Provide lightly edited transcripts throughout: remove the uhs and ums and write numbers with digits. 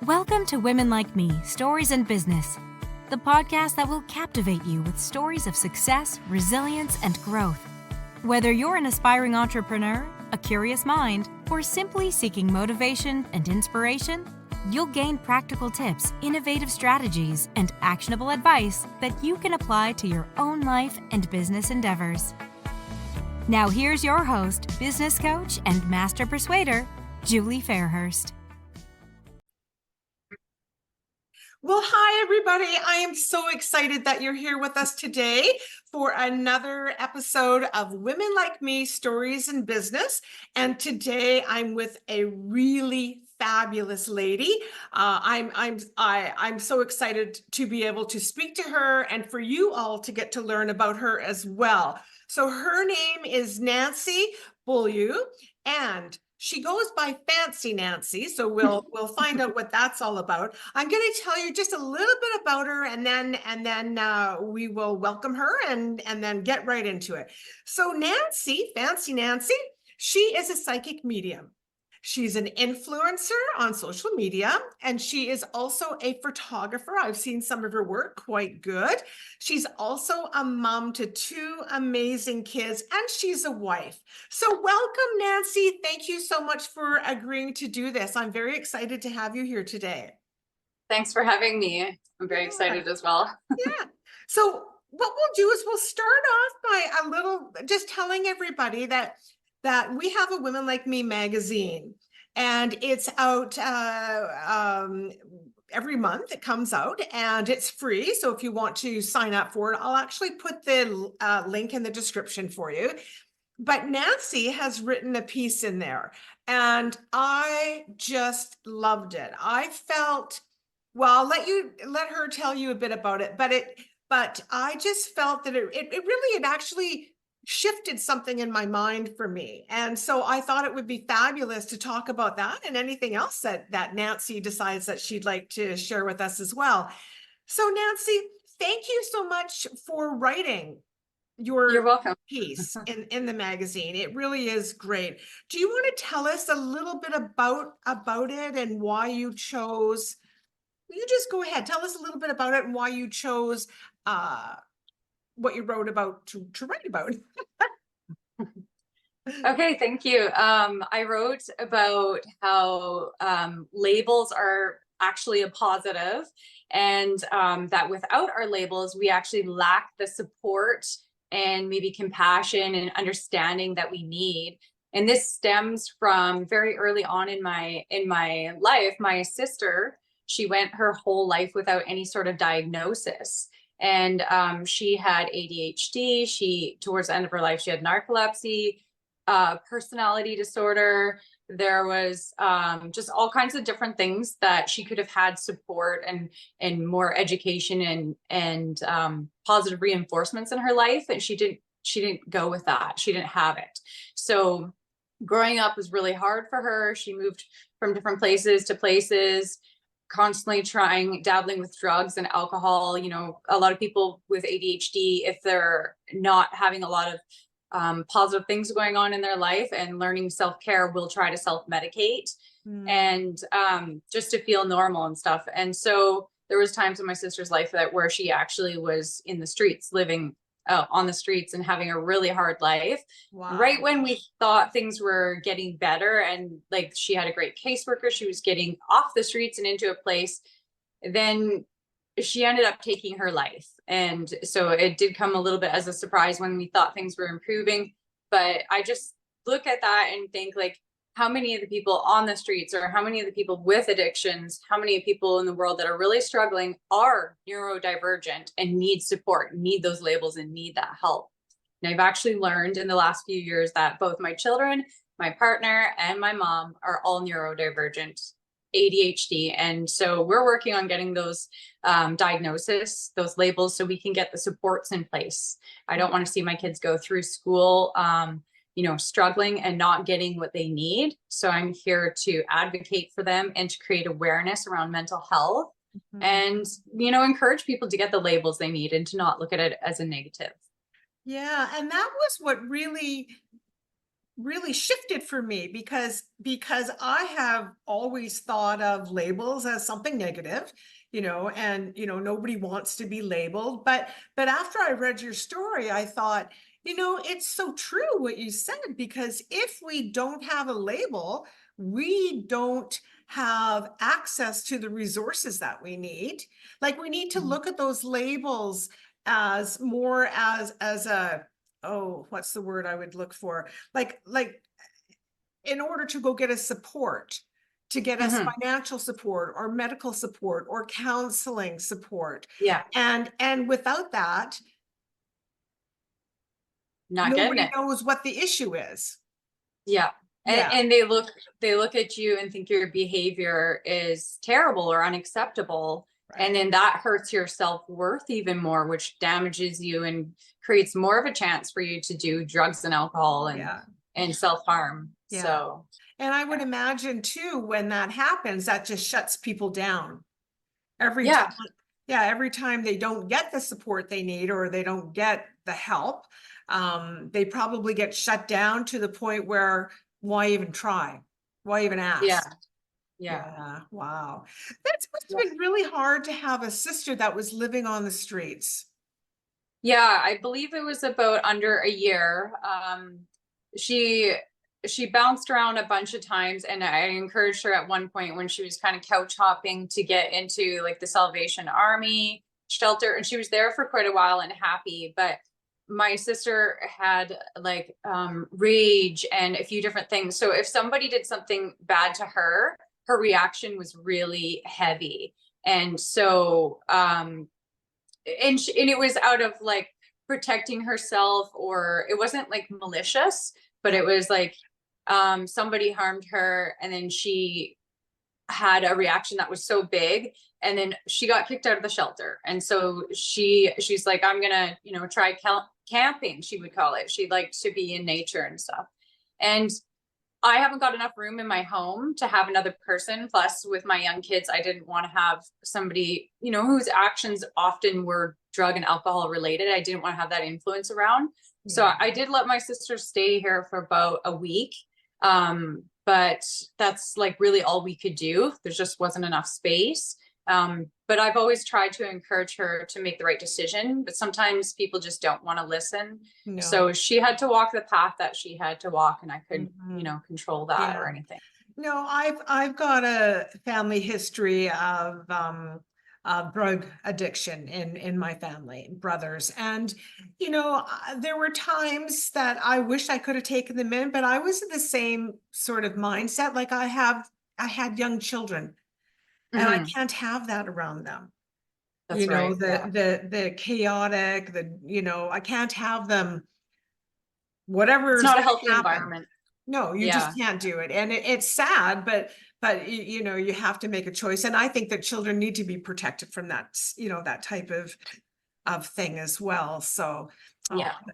Welcome to Women Like Me, Stories in Business, the podcast that will captivate you with stories of success, resilience, and growth. Whether you're an aspiring entrepreneur, a curious mind, or simply seeking motivation and inspiration, you'll gain practical tips, innovative strategies, and actionable advice that you can apply to your own life and business endeavors. Now here's your host, business coach, and master persuader, Julie Fairhurst. Well, hi, everybody. I am so excited that you're here with us today for another episode of Women Like Me, Stories in Business. And today I'm with a really fabulous lady. I'm so excited to be able to speak to her and for you all to get to learn about her as well. So her name is Nancy Beaulieu, and she goes by Fancy Nancy, so we'll find out what that's all about. I'm going to tell you just a little bit about her, and then we will welcome her and then get right into it. So Nancy, Fancy Nancy, she is a psychic medium. She's an influencer on social media, and she is also a photographer. I've seen some of her work, quite good. She's also a mom to two amazing kids, and she's a wife. So welcome, Nancy. Thank you so much for agreeing to do this. I'm very excited to have you here today. Thanks for having me. I'm very excited as well. Yeah. So what we'll do is we'll start off by a little, just telling everybody that we have a Women Like Me magazine, and it's out every month. It comes out and it's free. So if you want to sign up for it, I'll actually put the link in the description for you. But Nancy has written a piece in there, and I just loved it. I felt, well, I'll let her tell you a bit about it, but I just felt that it actually shifted something in my mind for me. And so I thought it would be fabulous to talk about that and anything else that Nancy decides that she'd like to share with us as well. So Nancy, thank you so much for writing You're welcome. piece in the magazine. It really is great. Do you want to tell us a little bit about it and why you chose? You just go ahead. Tell us a little bit about it and why you chose what you wrote about to write about. Okay, thank you. I wrote about how labels are actually a positive, and that without our labels, we actually lack the support and maybe compassion and understanding that we need. And this stems from very early on in my life. My sister, she went her whole life without any sort of diagnosis. And she had ADHD. She, towards the end of her life, she had narcolepsy, personality disorder. There was just all kinds of different things that she could have had support and more education and positive reinforcements in her life. And she didn't go with that. She didn't have it. So growing up was really hard for her. She moved from different places to places, constantly dabbling with drugs and alcohol. You know, a lot of people with ADHD, if they're not having a lot of positive things going on in their life and learning self-care, will try to self-medicate and just to feel normal and stuff. And so there was times in my sister's life where she actually was in the streets, living on the streets and having a really hard life. Wow. Right when we thought things were getting better, and like she had a great caseworker, she was getting off the streets and into a place, then she ended up taking her life. And so it did come a little bit as a surprise when we thought things were improving. But I just look at that and think, like, how many of the people on the streets, or how many of the people with addictions, how many people in the world that are really struggling are neurodivergent and need support, need those labels, and need that help. And I've actually learned in the last few years that both my children, my partner, and my mom are all neurodivergent, ADHD. And so we're working on getting those diagnoses, those labels, so we can get the supports in place. I don't want to see my kids go through school struggling and not getting what they need. So I'm here to advocate for them and to create awareness around mental health and, encourage people to get the labels they need and to not look at it as a negative. Yeah. And that was what really really shifted for me because I have always thought of labels as something negative, and nobody wants to be labeled. But after I read your story, I thought, it's so true what you said, because if we don't have a label, we don't have access to the resources that we need. Like, we need to look at those labels as more as a, oh, what's the word I would look for? Like in order to go get us support, to get us financial support or medical support or counseling support. Yeah. And without that, Not getting nobody it. knows what the issue is. Yeah. Yeah. And they look at you and think your behavior is terrible or unacceptable. Right. And then that hurts your self-worth even more, which damages you and creates more of a chance for you to do drugs and alcohol and self-harm. Yeah. So, and I would imagine too, when that happens, that just shuts people down. Every time they don't get the support they need, or they don't get the help, they probably get shut down to the point where, why even try? Why even ask? Yeah. Wow. That must have been really hard to have a sister that was living on the streets. Yeah, I believe it was about under a year. She bounced around a bunch of times, and I encouraged her at one point when she was kind of couch hopping to get into like the Salvation Army shelter, and she was there for quite a while and happy. But my sister had like rage and a few different things. So if somebody did something bad to her, her reaction was really heavy. And so and it was out of like protecting herself, or it wasn't like malicious, but it was like somebody harmed her, and then she had a reaction that was so big, and then she got kicked out of the shelter. And so she's like, I'm gonna try camping, she would call it. She'd like to be in nature and stuff. And I haven't got enough room in my home to have another person. Plus, with my young kids, I didn't want to have somebody, whose actions often were drug and alcohol related. I didn't want to have that influence around. Yeah. So I did let my sister stay here for about a week. But that's like really all we could do. There just wasn't enough space. But I've always tried to encourage her to make the right decision, but sometimes people just don't want to listen. No. So she had to walk the path that she had to walk, and I couldn't, control that or anything. No, I've got a family history of drug addiction in my family, brothers. And, there were times that I wish I could have taken them in, but I was in the same sort of mindset. Like I had young children, and I can't have that around them. That's right. The chaotic, I can't have them, whatever. It's not a healthy environment. No, you just can't do it. And it's sad, but you have to make a choice. And I think that children need to be protected from that, that type of thing as well. So,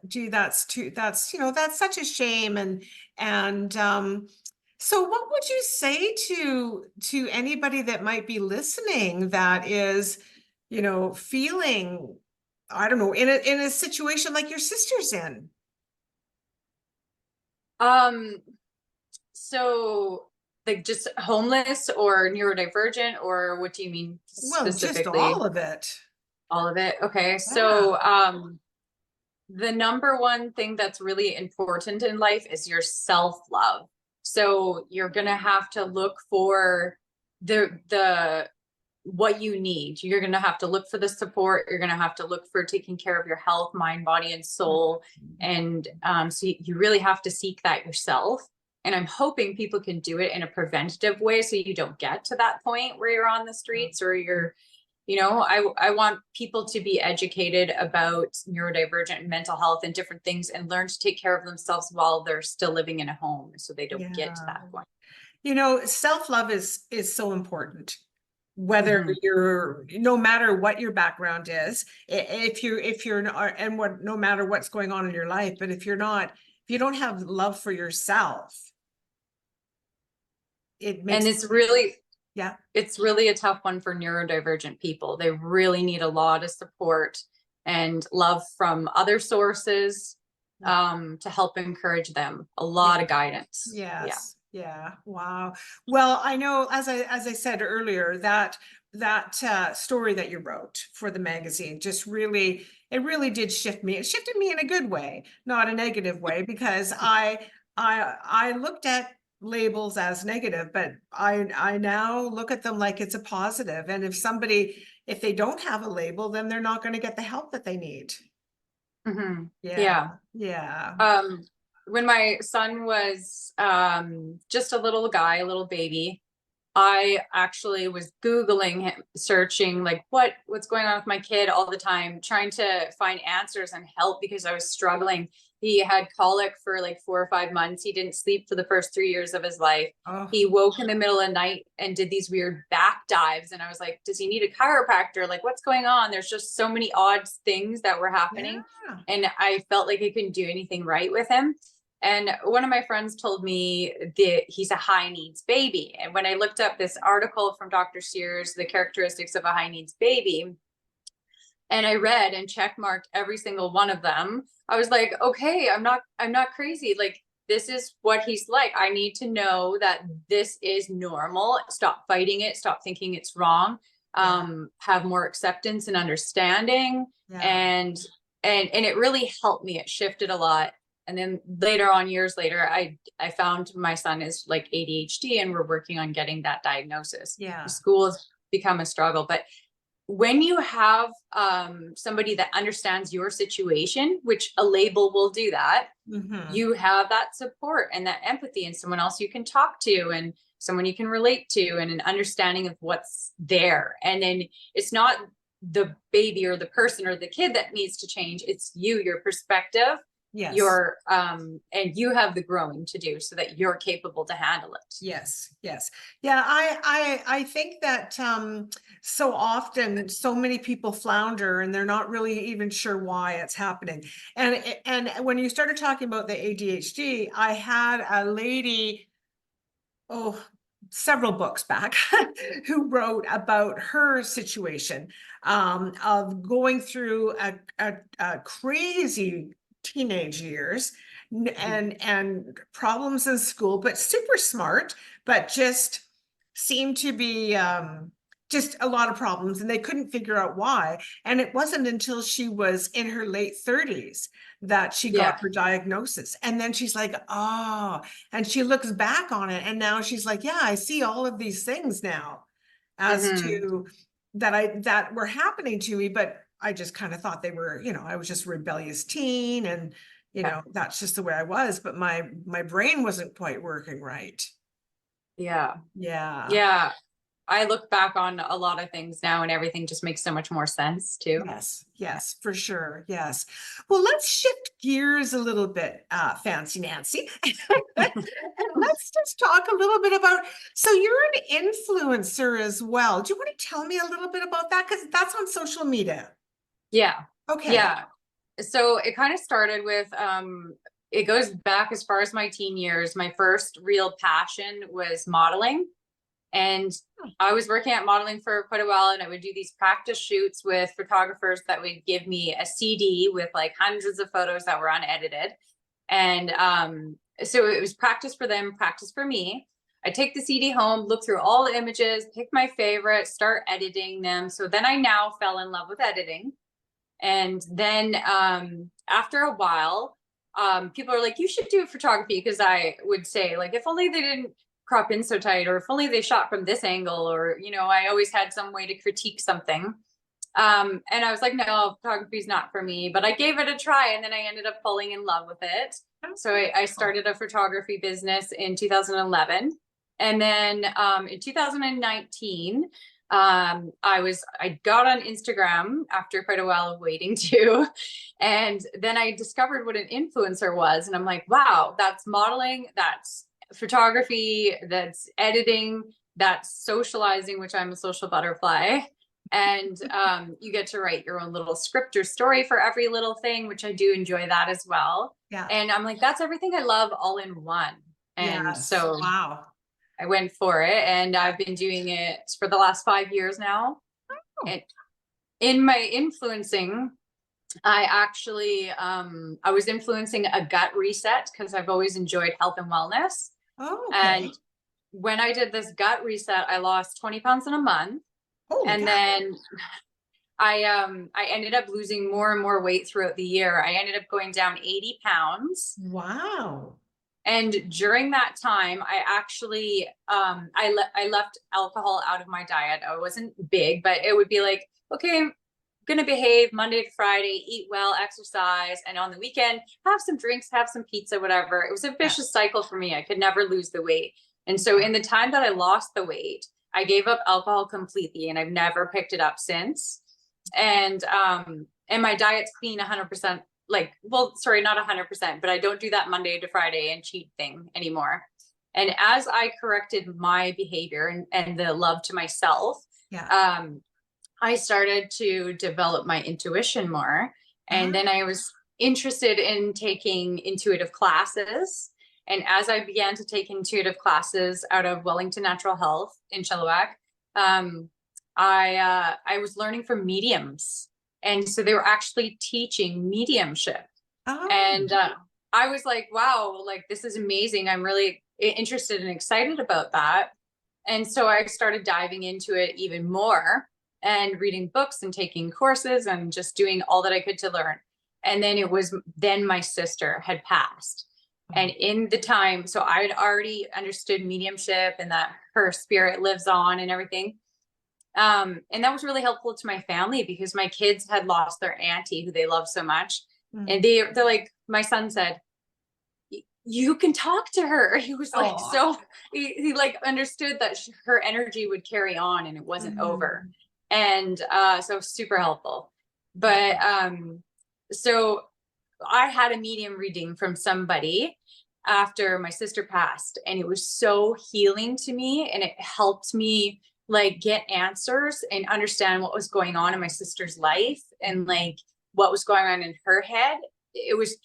gee, that's such a shame. And so what would you say to anybody that might be listening that is, feeling, I don't know, in a situation like your sister's in? So like just homeless or neurodivergent, or what do you mean specifically? Well, just all of it. All of it. Okay. Yeah. So, the number one thing that's really important in life is your self-love. So you're going to have to look for what you need. You're going to have to look for the support. You're going to have to look for taking care of your health, mind, body, and soul. And so you really have to seek that yourself. And I'm hoping people can do it in a preventative way, so you don't get to that point where you're on the streets, or you're, I want people to be educated about neurodivergent and mental health and different things, and learn to take care of themselves while they're still living in a home, so they don't get to that point. Self-love is so important. Whether you're, no matter what your background is, no matter what's going on in your life, but if you don't have love for yourself, it's really a tough one for neurodivergent people. They really need a lot of support and love from other sources. to help encourage them. A lot of guidance. Yes. Yeah. Wow. Well, I know, as I said earlier, that story that you wrote for the magazine just really, it really did shift me. It shifted me in a good way, not a negative way, because I looked at labels as negative, but I now look at them like it's a positive. And if they don't have a label, then they're not going to get the help that they need. Yeah. Yeah. When my son was just a little guy, a little baby, I actually was Googling him, searching like what's going on with my kid all the time, trying to find answers and help because I was struggling. He had colic for like 4 or 5 months. He didn't sleep for the first 3 years of his life. Oh. He woke in the middle of the night and did these weird back dives. And I was like, does he need a chiropractor? Like, what's going on? There's just so many odd things that were happening. Yeah. And I felt like I couldn't do anything right with him. And one of my friends told me that he's a high needs baby. And when I looked up this article from Dr. Sears, the characteristics of a high needs baby, and I read and check marked every single one of them, I was like, okay, I'm not crazy. Like, this is what he's like. I need to know that this is normal. Stop fighting it. Stop thinking it's wrong. Have more acceptance and understanding. And it really helped me. It shifted a lot. And then later on, years later, I found my son is like ADHD, and we're working on getting that diagnosis. School has become a struggle, but when you have somebody that understands your situation, which a label will do that, you have that support and that empathy, and someone else you can talk to, and someone you can relate to, and an understanding of what's there. And then it's not the baby or the person or the kid that needs to change. It's you, your perspective. Your and you have the growing to do so that you're capable to handle it. Yes. Yeah, I think that so often so many people flounder and they're not really even sure why it's happening. And when you started talking about the ADHD, I had a lady, several books back, who wrote about her situation of going through a crazy teenage years and problems in school, but super smart, but just seemed to be just a lot of problems, and they couldn't figure out why. And it wasn't until she was in her late 30s that she got her diagnosis. And then she's like, oh, and she looks back on it, and now she's like, yeah, I see all of these things now as to that were happening to me, but I just kind of thought they were, I was just a rebellious teen, and that's just the way I was, but my brain wasn't quite working right. Yeah. I look back on a lot of things now, and everything just makes so much more sense too. Yes, for sure. Yes. Well, let's shift gears a little bit, Fancy Nancy. And let's just talk a little bit about, so you're an influencer as well. Do you want to tell me a little bit about that? Because that's on social media. Okay. So it kind of started with, it goes back as far as my teen years. My first real passion was modeling. And I was working at modeling for quite a while, and I would do these practice shoots with photographers that would give me a CD with like hundreds of photos that were unedited. And so it was practice for them, practice for me. I take the CD home, look through all the images, pick my favorite, start editing them. So then I now fell in love with editing. And then after a while, people are like, you should do photography. Because I would say, like, if only they didn't crop in so tight, or if only they shot from this angle, or, I always had some way to critique something. And I was like, no, photography is not for me, but I gave it a try. And then I ended up falling in love with it. So I started a photography business in 2011. And then in 2019, I got on Instagram after quite a while of waiting too. And then I discovered what an influencer was. And I'm like, wow, that's modeling, that's photography, that's editing, that's socializing, which I'm a social butterfly. And you get to write your own little script or story for every little thing, which I do enjoy that as well. And I'm like, that's everything I love all in one. And so wow, I went for it, and I've been doing it for the last 5 years now. And in my influencing, I actually, I was influencing a gut reset because I've always enjoyed health and wellness. Oh, okay. And when I did this gut reset, I lost 20 pounds in a month. Holy And cow. then I ended up losing more and more weight throughout the year. I ended up going down 80 pounds. Wow. And during that time, I actually, I left alcohol out of my diet. I wasn't big, but it would be like, okay, I'm gonna behave Monday to Friday, eat well, exercise, and on the weekend, have some drinks, have some pizza, whatever. It was a Yeah. vicious cycle for me. I could never lose the weight. And so in the time that I lost the weight, I gave up alcohol completely, and I've never picked it up since. And my diet's clean 100%. Like, well, sorry, not 100%, but I don't do that Monday to Friday and cheat thing anymore. And as I corrected my behavior and the love to myself, Yeah. I started to develop my intuition more. And then I was interested in taking intuitive classes. And as I began to take intuitive classes out of Wellington Natural Health in Chilliwack, I was learning from mediums. And so they were actually teaching mediumship. Oh. And I was like, wow, like this is amazing. I'm really interested and excited about that. And so I started diving into it even more and reading books and taking courses and just doing all that I could to learn. And then my sister had passed. And in the time, so I had already understood mediumship and that her spirit lives on and everything. And that was really helpful to my family because my kids had lost their auntie who they love so much. And they're like, my son said, you can talk to her. He was like, so he like understood that her energy would carry on and it wasn't over. And so super helpful. But so I had a medium reading from somebody after my sister passed, and it was so healing to me, and it helped me like get answers and understand what was going on in my sister's life and like what was going on in her head. It was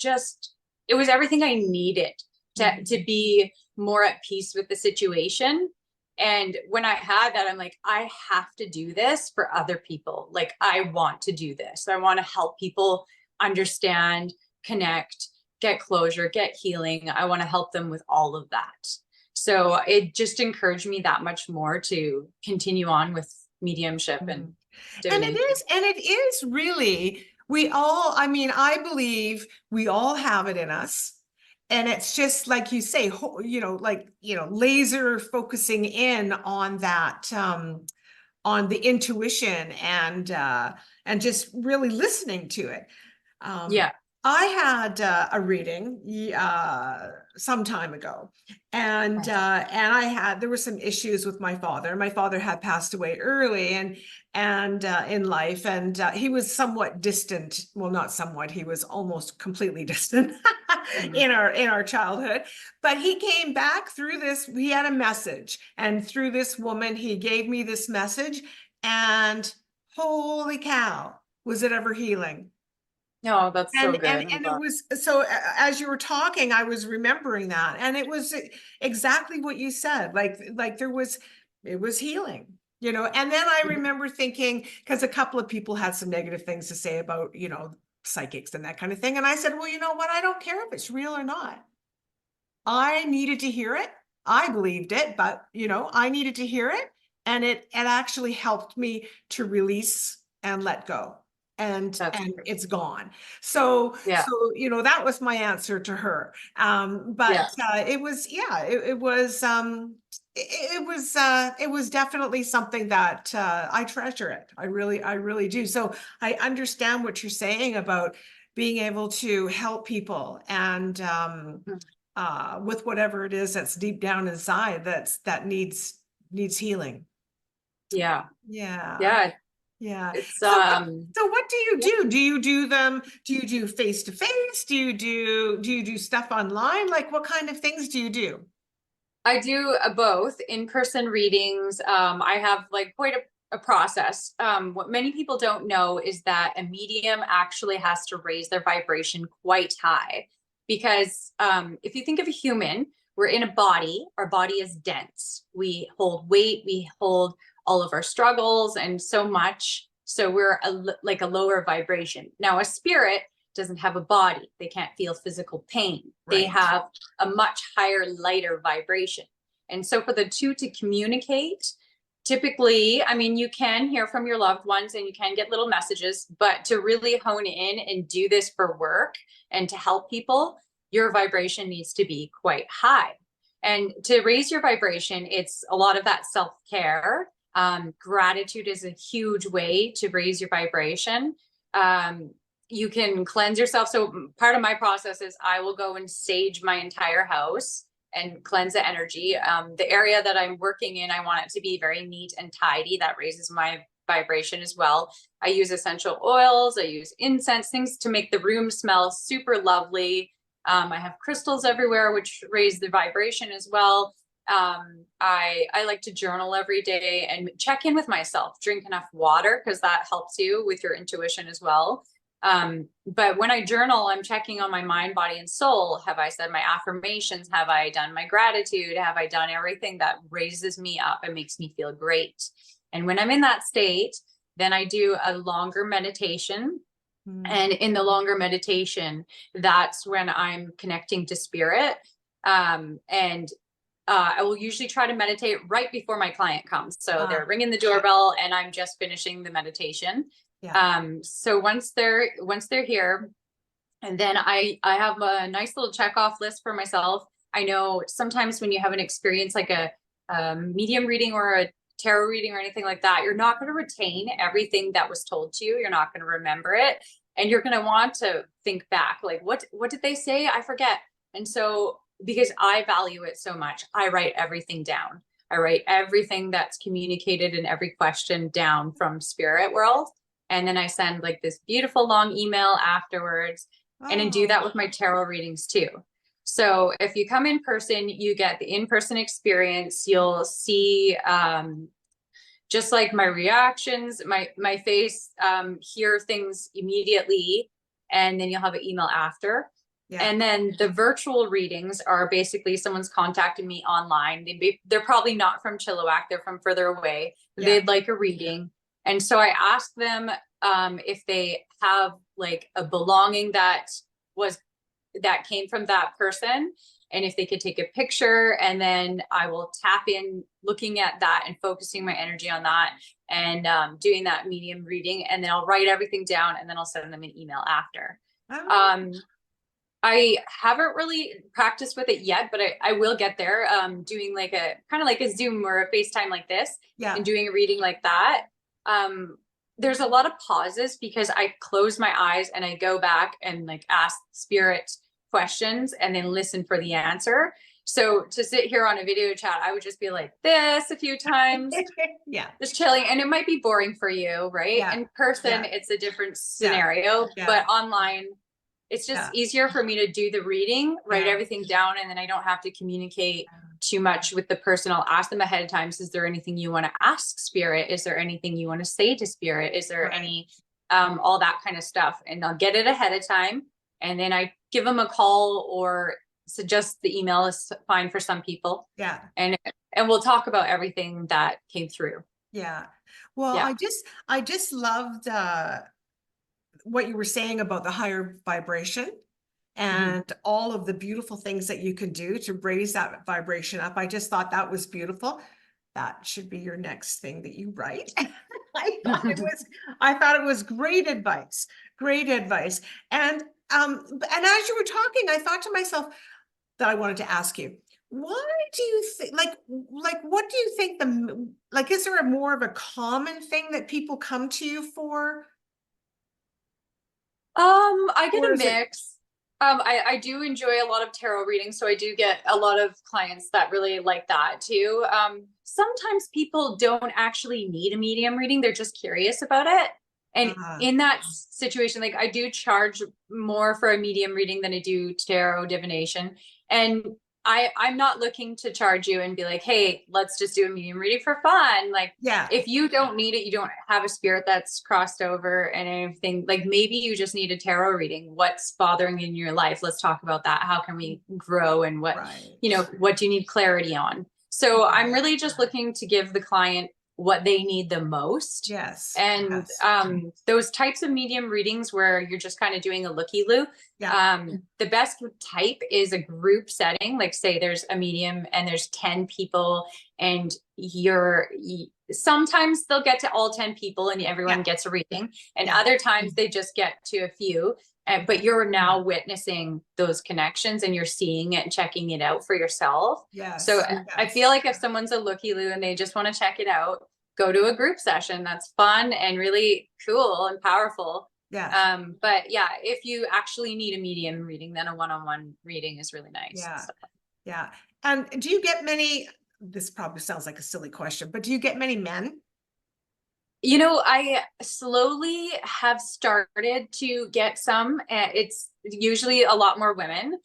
everything I needed to be more at peace with the situation. And when I had that, I'm like, I have to do this for other people. Like, I want to do this. I want to help people understand, connect, get closure, get healing. I want to help them with all of that. So it just encouraged me that much more to continue on with mediumship and divination. And it is really, I mean, I believe we all have it in us. And it's just like you say, laser focusing in on that, on the intuition and just really listening to it. Yeah. I had a reading some time ago, and there were some issues with my father. My father had passed away early and in life, and he was somewhat distant. Well, not somewhat. He was almost completely distant in our childhood. But he came back through this. He had a message, and through this woman, he gave me this message. And holy cow, was it ever healing? No, that's so good. And it was so as you were talking, I was remembering that, and it was exactly what you said. Like it was healing, And then I remember thinking, because a couple of people had some negative things to say about, psychics and that kind of thing, and I said, well, you know what? I don't care if it's real or not. I needed to hear it. I believed it, but I needed to hear it, and it actually helped me to release and let go. And it's gone. So that was my answer to her. It was definitely something that I treasure it. I really do. So I understand what you're saying about being able to help people and with whatever it is that's deep down inside that needs healing. Yeah. It's so what do you do? Do you do face to face? Do you do stuff online? Like, what kind of things do you do? I do both in-person readings. I have like quite a process. What many people don't know is that a medium actually has to raise their vibration quite high, because if you think of a human, we're in a body. Our body is dense. We hold weight. We hold all of our struggles and so much. So we're like a lower vibration. Now a spirit doesn't have a body. They can't feel physical pain. They have a much higher, lighter vibration. And so for the two to communicate, typically, I mean, you can hear from your loved ones and you can get little messages, but to really hone in and do this for work and to help people, your vibration needs to be quite high. And to raise your vibration, it's a lot of that self-care. Gratitude is a huge way to raise your vibration. You can cleanse yourself. So part of my process is I will go and sage my entire house and cleanse the energy. The area that I'm working in, I want it to be very neat and tidy. That raises my vibration as well. I use essential oils. I use incense, things to make the room smell super lovely. I have crystals everywhere, which raise the vibration as well. I like to journal every day and check in with myself, drink enough water, because that helps you with your intuition as well. But when I journal, I'm checking on my mind, body, and soul. Have I said my affirmations? Have I done my gratitude? Have I done everything that raises me up and makes me feel great? And when I'm in that state, then I do a longer meditation. And in the longer meditation, that's when I'm connecting to spirit. I will usually try to meditate right before my client comes. So they're ringing the doorbell and I'm just finishing the meditation. So once they're here, and then I have a nice little check off list for myself. I know sometimes when you have an experience like a medium reading or a tarot reading or anything like that, you're not going to retain everything that was told to you. You're not going to remember it. And you're going to want to think back, like, what did they say? I forget. And so, because I value it so much, I write everything down. I write everything that's communicated and every question down from spirit world. And then I send like this beautiful long email afterwards. And I do that with my tarot readings too. So if you come in person, you get the in-person experience. You'll see just like my reactions, my face, hear things immediately, and then you'll have an email after. And then the virtual readings are basically someone's contacted me online. They're probably not from Chilliwack, they're from further away. They'd like a reading. And so I ask them if they have like a belonging that came from that person, and if they could take a picture, and then I will tap in looking at that and focusing my energy on that and doing that medium reading. And then I'll write everything down and then I'll send them an email after. I haven't really practiced with it yet, but I will get there. Doing like a kind of like a Zoom or a FaceTime like this, and doing a reading like that. There's a lot of pauses because I close my eyes and I go back and like ask spirit questions and then listen for the answer. So to sit here on a video chat, I would just be like this a few times, just chilling. And it might be boring for you, right? In person, it's a different scenario, but online, it's just easier for me to do the reading, write everything down, and then I don't have to communicate too much with the person. I'll ask them ahead of time. Is there anything you want to ask spirit? Is there anything you want to say to spirit? Is there any, all that kind of stuff? And I'll get it ahead of time. And then I give them a call, or suggest the email is fine for some people. And we'll talk about everything that came through. Well, I just loved what you were saying about the higher vibration and all of the beautiful things that you can do to raise that vibration up. I just thought that was beautiful. That should be your next thing that you write. I thought it was great advice. And as you were talking, I thought to myself that I wanted to ask you, why do you think, like, what do you think is there more of a common thing that people come to you for? I get a mix. I do enjoy a lot of tarot readings, so I do get a lot of clients that really like that too. Sometimes people don't actually need a medium reading, they're just curious about it. And in that situation, like I do charge more for a medium reading than I do tarot divination. And I'm not looking to charge you and be like, hey, let's just do a medium reading for fun. Like, if you don't need it, you don't have a spirit that's crossed over and anything, like maybe you just need a tarot reading. What's bothering you in your life? Let's talk about that. How can we grow, and what, what do you need clarity on? So I'm really just looking to give the client what they need the most. Yes. And those types of medium readings where you're just kind of doing a looky-loo, the best type is a group setting. Like say there's a medium and there's 10 people and sometimes they'll get to all 10 people and everyone gets a reading, and other times they just get to a few. But you're now witnessing those connections and you're seeing it and checking it out for yourself. So I feel like if someone's a looky-loo and they just want to check it out, go to a group session. That's fun and really cool and powerful. But yeah, if you actually need a medium reading, then a one-on-one reading is really nice. And do you get many, this probably sounds like a silly question, but do you get many men? You know, I slowly have started to get some. It's usually a lot more women.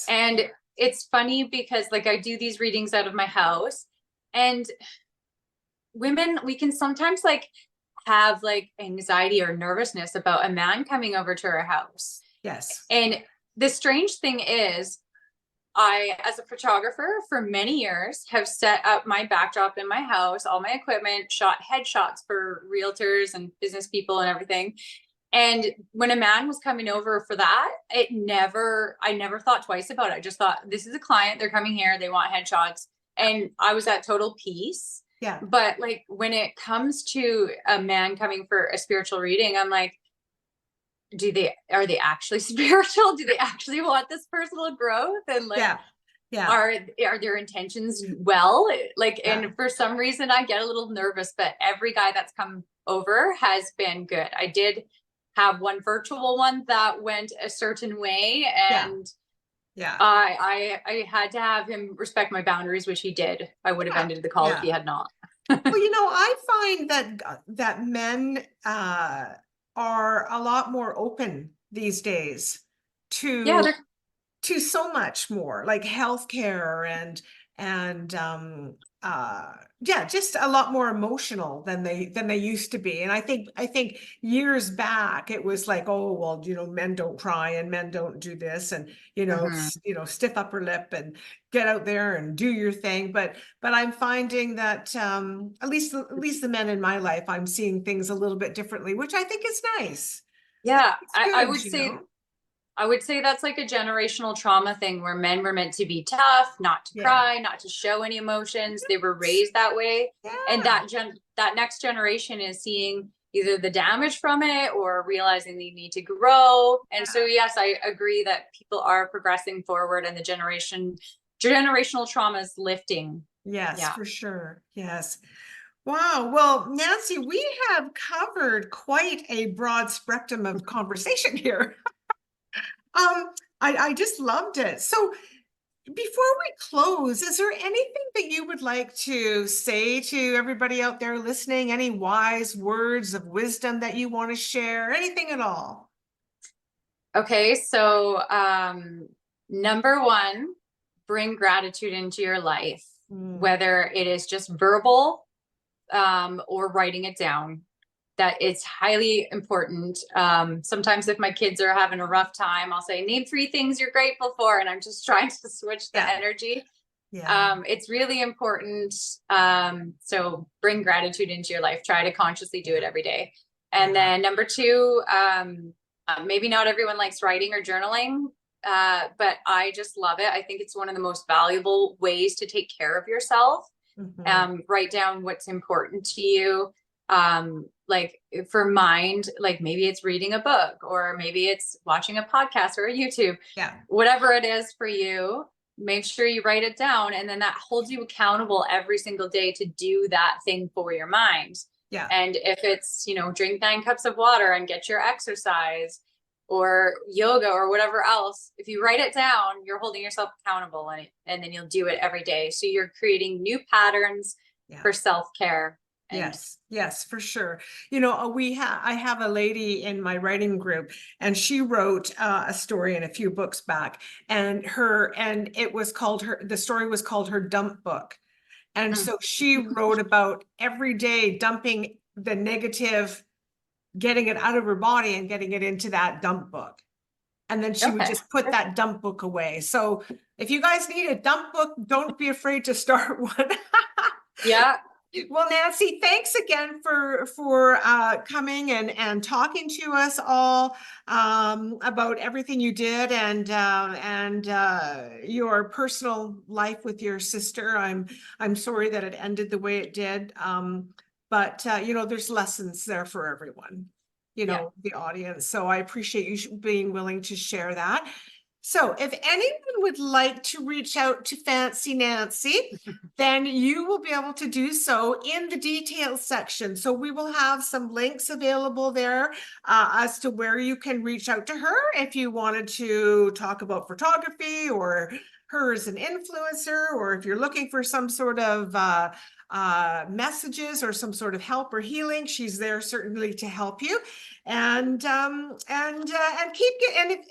And it's funny because like I do these readings out of my house, and women, we can sometimes like have like anxiety or nervousness about a man coming over to our house. And the strange thing is, I, as a photographer for many years, have set up my backdrop in my house, all my equipment, shot headshots for realtors and business people and everything. And when a man was coming over for that, I never thought twice about it. I just thought, this is a client, they're coming here, they want headshots. And I was at total peace. But like when it comes to a man coming for a spiritual reading, I'm like, are they actually spiritual? Do they actually want this personal growth? And like, are their intentions well? Like, and for some reason I get a little nervous, but every guy that's come over has been good. I did have one virtual one that went a certain way, and I had to have him respect my boundaries, which he did. I would have ended the call if he had not. Well, you know, I find that men are a lot more open these days to so much more, like healthcare and just a lot more emotional than they used to be. And I think years back it was like, oh well, you know, men don't cry and men don't do this, and you know, stiff upper lip and get out there and do your thing. But I'm finding that at least the men in my life, I'm seeing things a little bit differently, which I think is nice. I would say that's like a generational trauma thing where men were meant to be tough, not to cry, not to show any emotions. They were raised that way. And that next generation is seeing either the damage from it or realizing they need to grow. And so, yes, I agree that people are progressing forward and the generational trauma is lifting. For sure. Wow. Well, Nancy, we have covered quite a broad spectrum of conversation here. I just loved it. So before we close, is there anything that you would like to say to everybody out there listening? Any wise words of wisdom that you want to share? Anything at all? Okay. So, number one, bring gratitude into your life, whether it is just verbal, or writing it down. That it's highly important. Sometimes if my kids are having a rough time, I'll say, name 3 things you're grateful for. And I'm just trying to switch the energy. It's really important. So bring gratitude into your life. Try to consciously do it every day. And then number 2, maybe not everyone likes writing or journaling, but I just love it. I think it's one of the most valuable ways to take care of yourself. Write down what's important to you. Like for mind, like maybe it's reading a book, or maybe it's watching a podcast or a YouTube, whatever it is for you, make sure you write it down. And then that holds you accountable every single day to do that thing for your mind. And if it's, you know, drink 9 cups of water and get your exercise or yoga or whatever else, if you write it down, you're holding yourself accountable, and then you'll do it every day. So you're creating new patterns for self-care. Yes, for sure. You know, I have a lady in my writing group, and she wrote a story in a few books back, and the story was called her dump book. And so she wrote about every day dumping the negative, getting it out of her body and getting it into that dump book. And then she would just put that dump book away. So if you guys need a dump book, don't be afraid to start one. Well, Nancy, thanks again for coming and talking to us all about everything you did and your personal life with your sister. I'm sorry that it ended the way it did, but you know, there's lessons there for everyone. You know, the audience. So I appreciate you being willing to share that. So if anyone would like to reach out to Fancy Nancy, then you will be able to do so in the details section. So we will have some links available there as to where you can reach out to her if you wanted to talk about photography or her as an influencer, or if you're looking for some sort of messages or some sort of help or healing, she's there certainly to help you. And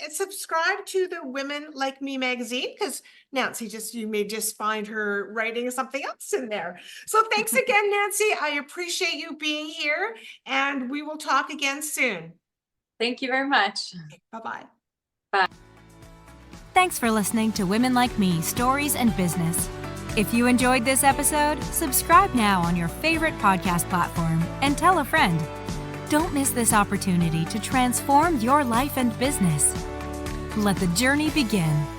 subscribe to the Women Like Me magazine, because Nancy you may just find her writing something else in there. So thanks again, Nancy. I appreciate you being here, and we will talk again soon. Thank you very much. Bye-bye. Bye. Thanks for listening to Women Like Me, Stories and Business. If you enjoyed this episode, subscribe now on your favorite podcast platform and tell a friend. Don't miss this opportunity to transform your life and business. Let the journey begin.